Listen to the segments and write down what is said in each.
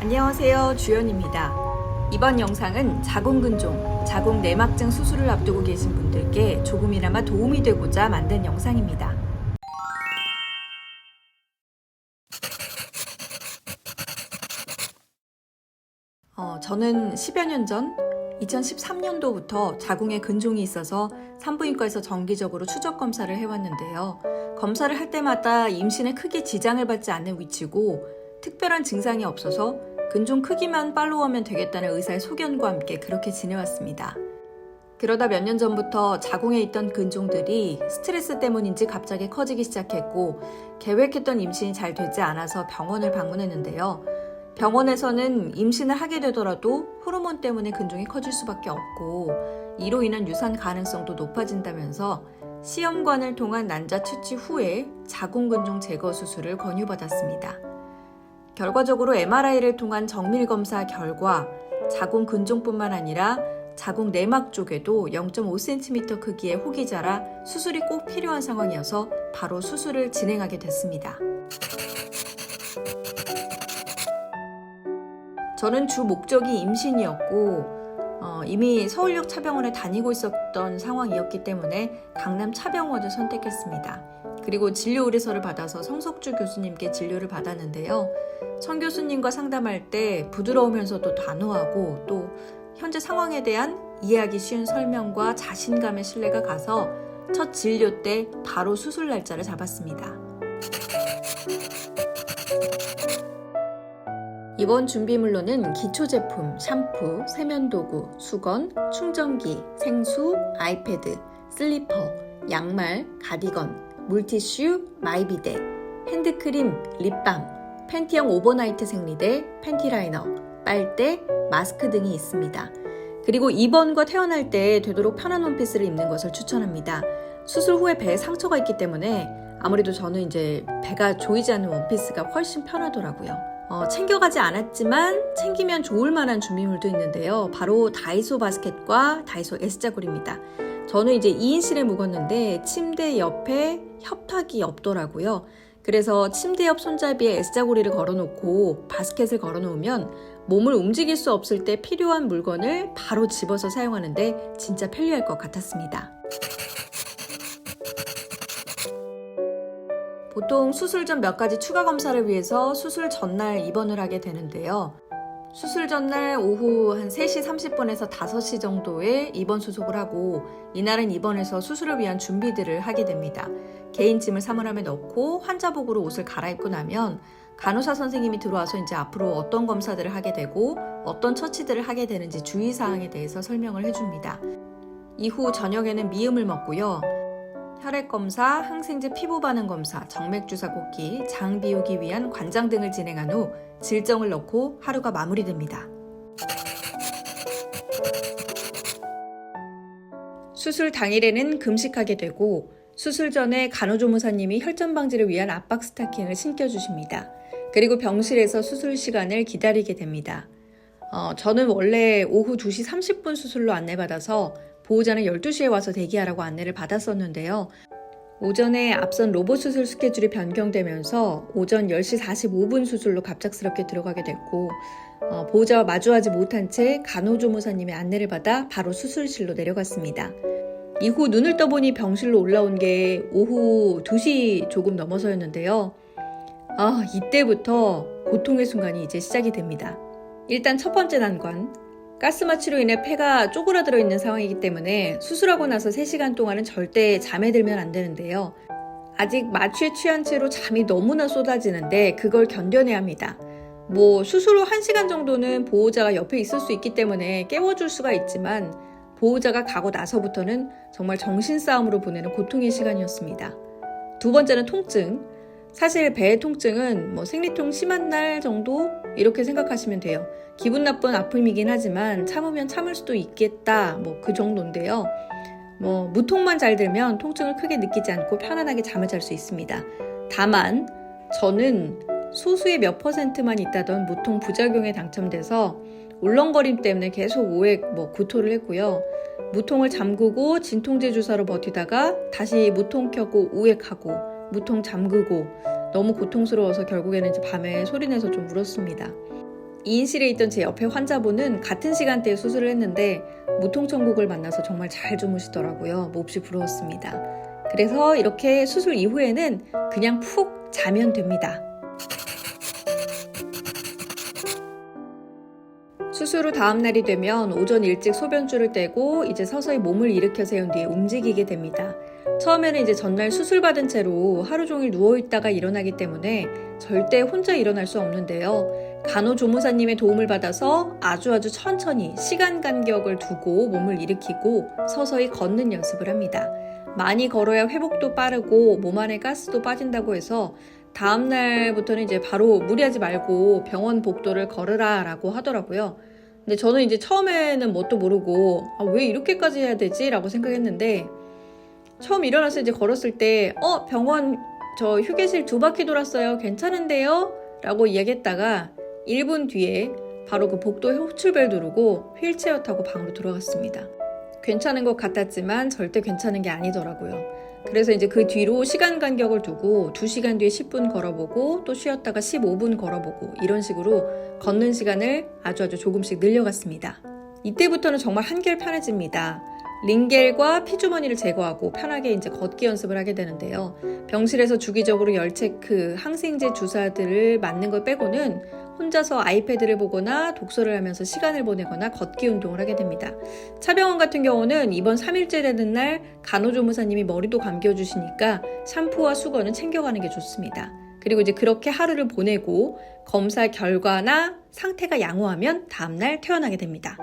안녕하세요, 주연입니다. 이번 영상은 자궁근종, 자궁내막증 수술을 앞두고 계신 분들께 조금이나마 도움이 되고자 만든 영상입니다. 저는 10여 년 전 2013년도부터 자궁에 근종이 있어서 산부인과에서 정기적으로 추적 검사를 해왔는데요. 검사를 할 때마다 임신에 크게 지장을 받지 않는 위치고 특별한 증상이 없어서 근종 크기만 팔로우하면 되겠다는 의사의 소견과 함께 그렇게 지내왔습니다. 그러다 몇 년 전부터 자궁에 있던 근종들이 스트레스 때문인지 갑자기 커지기 시작했고 계획했던 임신이 잘 되지 않아서 병원을 방문했는데요. 병원에서는 임신을 하게 되더라도 호르몬 때문에 근종이 커질 수밖에 없고 이로 인한 유산 가능성도 높아진다면서 시험관을 통한 난자 채취 후에 자궁근종 제거 수술을 권유받았습니다. 결과적으로 MRI를 통한 정밀검사 결과 자궁 근종뿐만 아니라 자궁 내막 쪽에도 0.5cm 크기의 혹이 자라 수술이 꼭 필요한 상황이어서 바로 수술을 진행하게 됐습니다. 저는 주 목적이 임신이었고 이미 서울역 차병원에 다니고 있었던 상황이었기 때문에 강남 차병원을 선택했습니다. 그리고 진료 의뢰서를 받아서 성석주 교수님께 진료를 받았는데요. 성 교수님과 상담할 때 부드러우면서도 단호하고 또 현재 상황에 대한 이해하기 쉬운 설명과 자신감의 신뢰가 가서 첫 진료 때 바로 수술 날짜를 잡았습니다. 이번 준비물로는 기초제품, 샴푸, 세면도구, 수건, 충전기, 생수, 아이패드, 슬리퍼, 양말, 가디건, 물티슈, 마이비데, 핸드크림, 립밤, 팬티형 오버나이트 생리대, 팬티라이너, 빨대, 마스크 등이 있습니다. 그리고 입원과 퇴원할 때 되도록 편한 원피스를 입는 것을 추천합니다. 수술 후에 배에 상처가 있기 때문에 아무래도 저는 이제 배가 조이지 않는 원피스가 훨씬 편하더라고요. 챙겨가지 않았지만 챙기면 좋을 만한 준비물도 있는데요. 바로 다이소 바스켓과 다이소 S자굴입니다. 저는 이제 2인실에 묵었는데 침대 옆에 협탁이 없더라고요. 그래서 침대 옆 손잡이에 S자구리를 걸어놓고 바스켓을 걸어놓으면 몸을 움직일 수 없을 때 필요한 물건을 바로 집어서 사용하는데 진짜 편리할 것 같았습니다. 보통 수술 전 몇 가지 추가 검사를 위해서 수술 전날 입원을 하게 되는데요. 수술 전날 오후 한 3시 30분에서 5시 정도에 입원 수속을 하고 이날은 입원해서 수술을 위한 준비들을 하게 됩니다. 개인 짐을 사물함에 넣고 환자복으로 옷을 갈아입고 나면 간호사 선생님이 들어와서 이제 앞으로 어떤 검사들을 하게 되고 어떤 처치들을 하게 되는지 주의사항에 대해서 설명을 해줍니다. 이후 저녁에는 미음을 먹고요. 혈액검사, 항생제 피부 반응 검사, 정맥주사 꽂기, 장 비우기 위한 관장 등을 진행한 후 질정을 넣고 하루가 마무리됩니다. 수술 당일에는 금식하게 되고 수술 전에 간호조무사님이 혈전 방지를 위한 압박 스타킹을 신겨주십니다. 그리고 병실에서 수술 시간을 기다리게 됩니다. 저는 원래 오후 2시 30분 수술로 안내받아서 보호자는 12시에 와서 대기하라고 안내를 받았었는데요. 오전에 앞선 로봇 수술 스케줄이 변경되면서 오전 10시 45분 수술로 갑작스럽게 들어가게 됐고 보호자와 마주하지 못한 채 간호조무사님의 안내를 받아 바로 수술실로 내려갔습니다. 이후 눈을 떠보니 병실로 올라온 게 오후 2시 조금 넘어서였는데요. 이때부터 고통의 순간이 이제 시작이 됩니다. 일단 첫 번째 난관, 가스마취로 인해 폐가 쪼그라들어 있는 상황이기 때문에 수술하고 나서 3시간 동안은 절대 잠에 들면 안 되는데요. 아직 마취에 취한 채로 잠이 너무나 쏟아지는데 그걸 견뎌내야 합니다. 수술 후 1시간 정도는 보호자가 옆에 있을 수 있기 때문에 깨워줄 수가 있지만 보호자가 가고 나서부터는 정말 정신싸움으로 보내는 고통의 시간이었습니다. 두 번째는 통증. 사실 배의 통증은 생리통 심한 날 정도 이렇게 생각하시면 돼요. 기분 나쁜 아픔이긴 하지만 참으면 참을 수도 있겠다 그 정도인데요. 무통만 잘 들면 통증을 크게 느끼지 않고 편안하게 잠을 잘 수 있습니다. 다만 저는 소수의 몇 %만 있다던 무통 부작용에 당첨돼서 울렁거림 때문에 계속 5회 구토를 했고요. 무통을 잠그고 진통제 주사로 버티다가 다시 무통 켜고 우액하고 무통 잠그고 너무 고통스러워서 결국에는 이제 밤에 소리내서 좀 울었습니다. 이인실에 있던 제 옆에 환자분은 같은 시간대에 수술을 했는데 무통천국을 만나서 정말 잘 주무시더라고요. 몹시 부러웠습니다. 그래서 이렇게 수술 이후에는 그냥 푹 자면 됩니다. 수술 후 다음 날이 되면 오전 일찍 소변줄을 떼고 이제 서서히 몸을 일으켜 세운 뒤에 움직이게 됩니다. 처음에는 이제 전날 수술 받은 채로 하루 종일 누워있다가 일어나기 때문에 절대 혼자 일어날 수 없는데요. 간호조무사님의 도움을 받아서 아주 천천히 시간 간격을 두고 몸을 일으키고 서서히 걷는 연습을 합니다. 많이 걸어야 회복도 빠르고 몸 안에 가스도 빠진다고 해서 다음 날부터는 이제 바로 무리하지 말고 병원 복도를 걸으라 라고 하더라고요. 근데 저는 이제 처음에는 뭣도 모르고 왜 이렇게까지 해야 되지? 라고 생각했는데 처음 일어나서 이제 걸었을 때 병원 저 휴게실 2바퀴 돌았어요. 괜찮은데요? 라고 이야기했다가 1분 뒤에 바로 그 복도 호출벨 누르고 휠체어 타고 방으로 들어갔습니다. 괜찮은 것 같았지만 절대 괜찮은 게 아니더라고요. 그래서 이제 그 뒤로 시간 간격을 두고 2시간 뒤에 10분 걸어보고 또 쉬었다가 15분 걸어보고 이런 식으로 걷는 시간을 아주 조금씩 늘려갔습니다. 이때부터는 정말 한결 편해집니다. 링겔과 피주머니를 제거하고 편하게 이제 걷기 연습을 하게 되는데요. 병실에서 주기적으로 열 체크, 항생제 주사들을 맞는 걸 빼고는 혼자서 아이패드를 보거나 독서를 하면서 시간을 보내거나 걷기 운동을 하게 됩니다. 차병원 같은 경우는 이번 3일째 되는 날 간호조무사님이 머리도 감겨주시니까 샴푸와 수건은 챙겨가는 게 좋습니다. 그리고 이제 그렇게 하루를 보내고 검사 결과나 상태가 양호하면 다음날 퇴원하게 됩니다.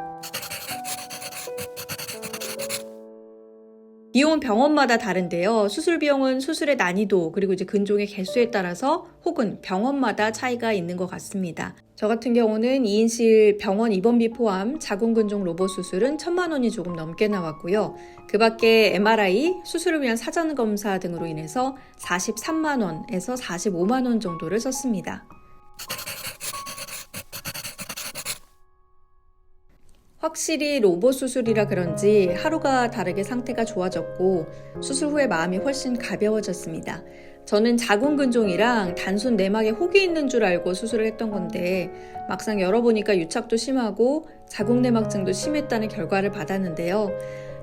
비용은 병원마다 다른데요. 수술 비용은 수술의 난이도 그리고 이제 근종의 개수에 따라서 혹은 병원마다 차이가 있는 것 같습니다. 저 같은 경우는 2인실 병원 입원비 포함 자궁근종 로봇 수술은 1,000만 원이 조금 넘게 나왔고요. 그 밖에 MRI, 수술을 위한 사전 검사 등으로 인해서 43만 원에서 45만 원 정도를 썼습니다. 확실히 로봇 수술이라 그런지 하루가 다르게 상태가 좋아졌고 수술 후에 마음이 훨씬 가벼워졌습니다. 저는 자궁근종이랑 단순 내막에 혹이 있는 줄 알고 수술을 했던 건데 막상 열어보니까 유착도 심하고 자궁내막증도 심했다는 결과를 받았는데요.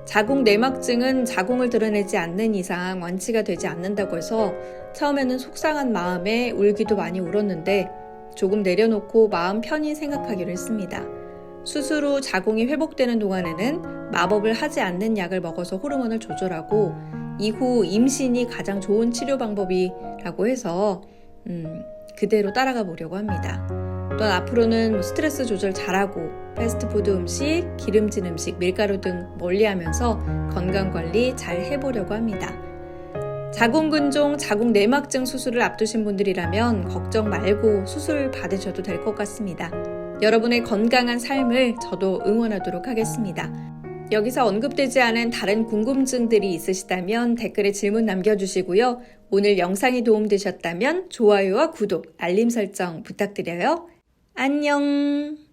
자궁내막증은 자궁을 드러내지 않는 이상 완치가 되지 않는다고 해서 처음에는 속상한 마음에 울기도 많이 울었는데 조금 내려놓고 마음 편히 생각하기로 했습니다. 수술 후 자궁이 회복되는 동안에는 마법을 하지 않는 약을 먹어서 호르몬을 조절하고 이후 임신이 가장 좋은 치료 방법이라고 해서 그대로 따라가 보려고 합니다. 또한 앞으로는 스트레스 조절 잘하고 패스트푸드 음식, 기름진 음식, 밀가루 등 멀리하면서 건강관리 잘 해보려고 합니다. 자궁근종, 자궁내막증 수술을 앞두신 분들이라면 걱정 말고 수술 받으셔도 될 것 같습니다. 여러분의 건강한 삶을 저도 응원하도록 하겠습니다. 여기서 언급되지 않은 다른 궁금증들이 있으시다면 댓글에 질문 남겨주시고요. 오늘 영상이 도움되셨다면 좋아요와 구독, 알림 설정 부탁드려요. 안녕!